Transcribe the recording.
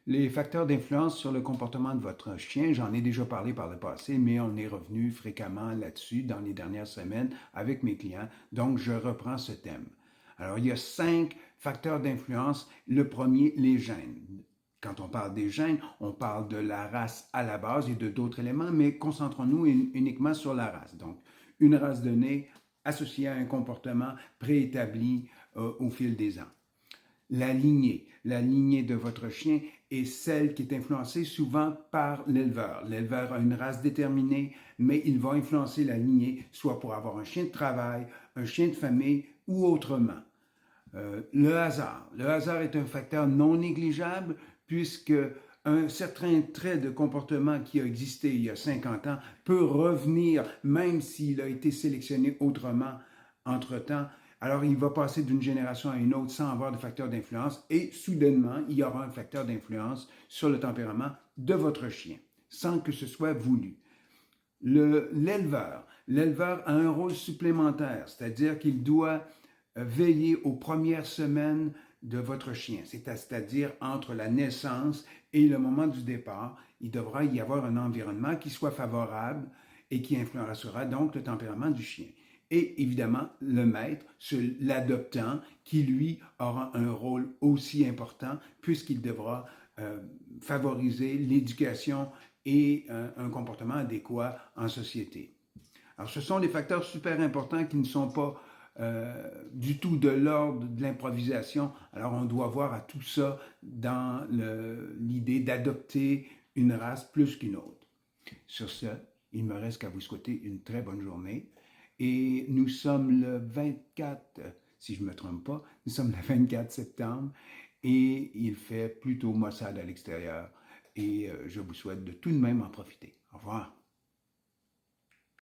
Les facteurs d'influence sur le comportement de votre chien, j'en ai déjà parlé par le passé, mais on est revenu fréquemment là-dessus dans les dernières semaines avec mes clients, donc je reprends ce thème. Alors, il y a 5 facteurs d'influence. Le premier, les gènes. Quand on parle des gènes, on parle de la race à la base et de d'autres éléments, mais concentrons-nous uniquement sur la race. Donc, une race donnée associée à un comportement préétabli au fil des ans. La lignée de votre chien est celle qui est influencée souvent par l'éleveur. L'éleveur a une race déterminée, mais il va influencer la lignée, soit pour avoir un chien de travail, un chien de famille ou autrement. Le hasard. Le hasard est un facteur non négligeable puisque un certain trait de comportement qui a existé il y a 50 ans peut revenir même s'il a été sélectionné autrement entre-temps. Alors, il va passer d'une génération à une autre sans avoir de facteur d'influence et soudainement, il y aura un facteur d'influence sur le tempérament de votre chien, sans que ce soit voulu. L'éleveur a un rôle supplémentaire, c'est-à-dire qu'il doit veiller aux premières semaines de votre chien, c'est-à-dire entre la naissance et le moment du départ. Il devra y avoir un environnement qui soit favorable et qui influencera donc le tempérament du chien. Et évidemment, le maître, l'adoptant, qui lui aura un rôle aussi important puisqu'il devra favoriser l'éducation et un comportement adéquat en société. Alors, ce sont des facteurs super importants qui ne sont pas du tout de l'ordre de l'improvisation. Alors, on doit voir à tout ça dans l'idée d'adopter une race plus qu'une autre. Sur ce, il me reste qu'à vous souhaiter une très bonne journée. Et nous sommes le 24, si je ne me trompe pas, nous sommes le 24 septembre et il fait plutôt maussade à l'extérieur. Et je vous souhaite de tout de même en profiter. Au revoir.